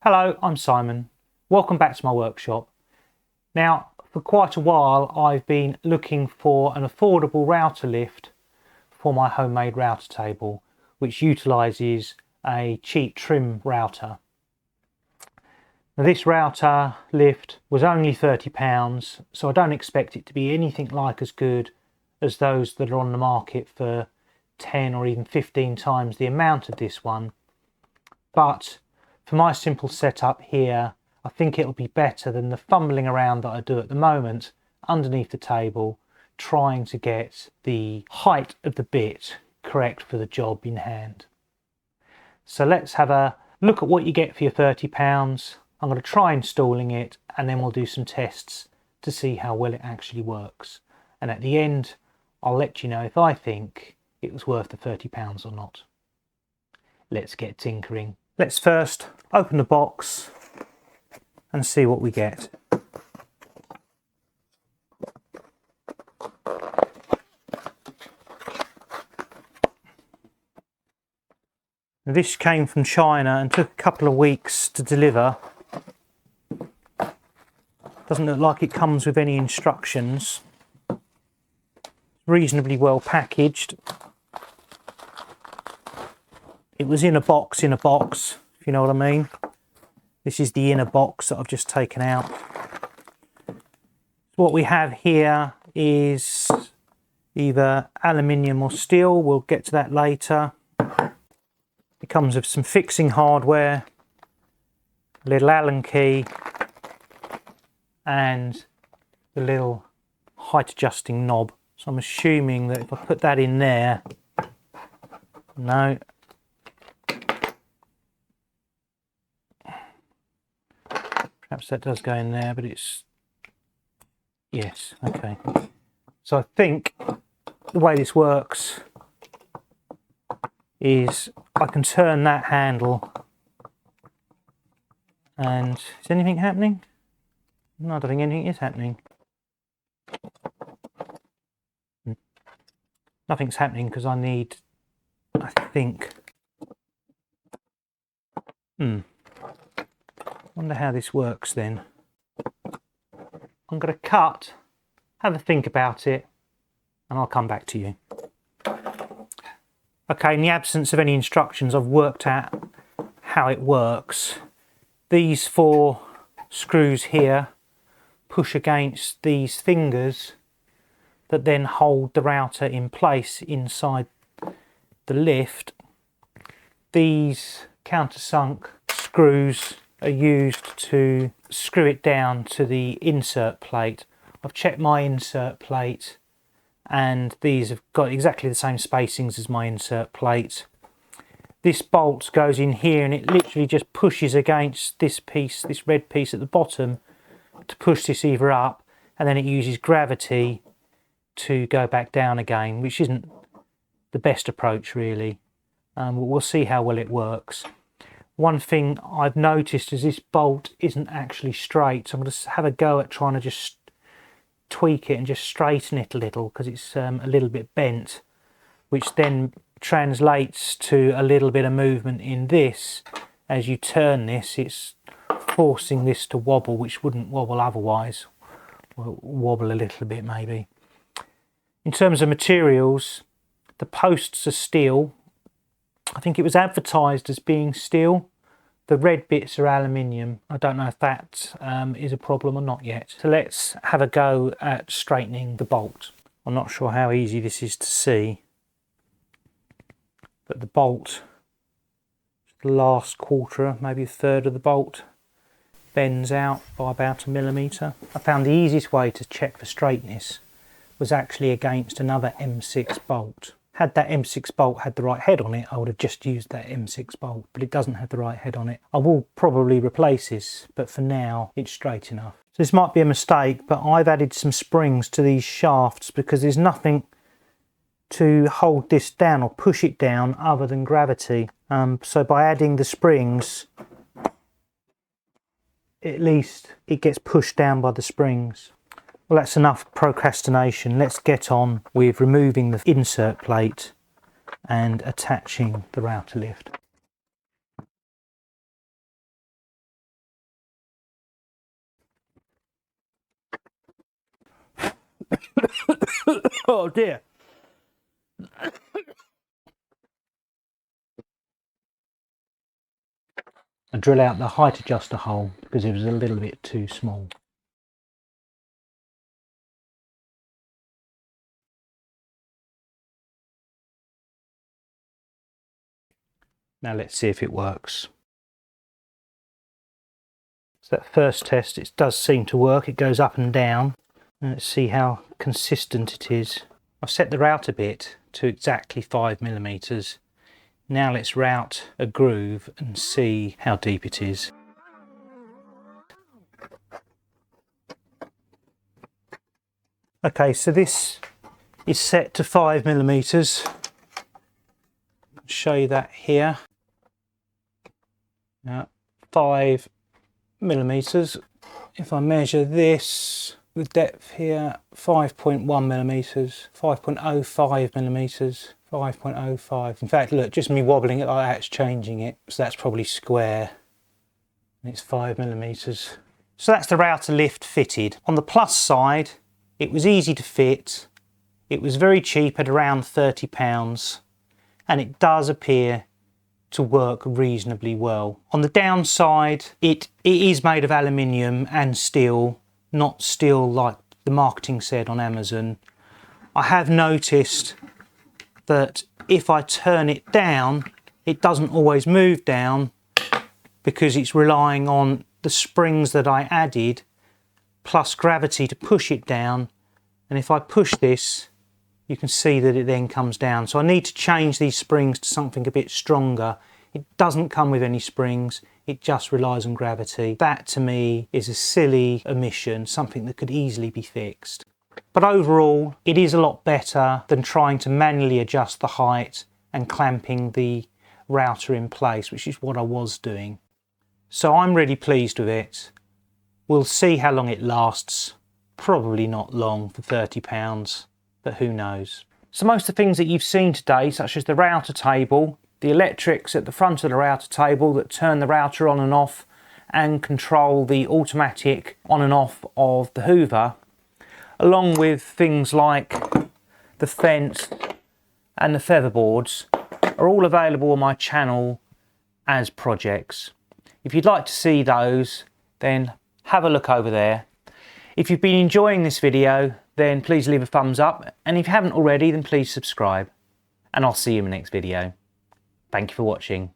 Hello, I'm Simon. Welcome back to my workshop. Now, for quite a while I've been looking for an affordable router lift for my homemade router table, which utilises a cheap trim router. Now, this router lift was only £30, so I don't expect it to be anything like as good as those that are on the market for 10 or even 15 times the amount of this one. But for my simple setup here, I think it'll be better than the fumbling around that I do at the moment underneath the table, trying to get the height of the bit correct for the job in hand. So let's have a look at what you get for your £30. I'm going to try installing it, and then we'll do some tests to see how well it actually works. And at the end, I'll let you know if I think it was worth the £30 or not. Let's get tinkering. Let's first open the box and see what we get. Now, this came from China and took a couple of weeks to deliver. Doesn't look like it comes with any instructions. Reasonably well packaged. It was in a box, if you know what I mean. This is the inner box that I've just taken out. What we have here is either aluminium or steel. We'll get to that later. It comes with some fixing hardware, a little Allen key, and the little height adjusting knob. So I'm assuming that if I put that in there, no. Perhaps that does go in there, but it's, yes, okay. So I think the way this works is I can turn that handle, and is anything happening? No, I don't think anything is happening. Nothing's happening because I need, I think, wonder how this works then. I'm going to cut, have a think about it, and I'll come back to you. Okay, in the absence of any instructions, I've worked out how it works. These 4 screws here push against these fingers that then hold the router in place inside the lift. These countersunk screws are used to screw it down to the insert plate. I've checked my insert plate and these have got exactly the same spacings as my insert plate. This bolt goes in here and it literally just pushes against this piece, this red piece at the bottom, to push this either up, and then it uses gravity to go back down again, which isn't the best approach really. We'll see how well it works. One thing I've noticed is this bolt isn't actually straight, so I'm going to have a go at trying to just tweak it and just straighten it a little, because it's a little bit bent, which then translates to a little bit of movement in this. As you turn this, it's forcing this to wobble, which wouldn't wobble otherwise. Or wobble a little bit maybe. In terms of materials, the posts are steel. I think it was advertised as being steel. The red bits are aluminium. I don't know if that is a problem or not yet. So let's have a go at straightening the bolt. I'm not sure how easy this is to see, but the bolt, the last quarter, maybe a third of the bolt, bends out by about 1 millimetre. I found the easiest way to check for straightness was actually against another M6 bolt. Had that M6 bolt had the right head on it, I would have just used that M6 bolt, but it doesn't have the right head on it. I will probably replace this, but for now it's straight enough. So this might be a mistake, but I've added some springs to these shafts because there's nothing to hold this down or push it down other than gravity. So by adding the springs, at least it gets pushed down by the springs. Well, that's enough procrastination. Let's get on with removing the insert plate and attaching the router lift. Oh dear. And drill out the height adjuster hole because it was a little bit too small. Now let's see if it works. So that first test, it does seem to work. It goes up and down. And let's see how consistent it is. I've set the router bit to exactly 5mm. Now let's route a groove and see how deep it is. Okay, so this is set to 5mm. I'll show you that here. Now, 5mm. If I measure this, the depth here, 5.1mm, 5.05mm, 5.05. In fact, look, just me wobbling it like that's changing it. So that's probably square. And it's 5mm. So that's the router lift fitted. On the plus side, it was easy to fit. It was very cheap at around £30. And it does appear to work reasonably well. On the downside, it is made of aluminium and steel, not steel like the marketing said on Amazon. I have noticed that if I turn it down, it doesn't always move down because it's relying on the springs that I added plus gravity to push it down. And if I push this, you can see that it then comes down. So I need to change these springs to something a bit stronger. It doesn't come with any springs, it just relies on gravity. That to me is a silly omission, something that could easily be fixed. But overall, it is a lot better than trying to manually adjust the height and clamping the router in place, which is what I was doing. So I'm really pleased with it. We'll see how long it lasts. Probably not long for £30, but who knows. So most of the things that you've seen today, such as the router table, the electrics at the front of the router table that turn the router on and off and control the automatic on and off of the Hoover, along with things like the fence and the featherboards, are all available on my channel as projects. If you'd like to see those, then have a look over there. If you've been enjoying this video, then please leave a thumbs up, and if you haven't already, then please subscribe, and I'll see you in the next video. Thank you for watching.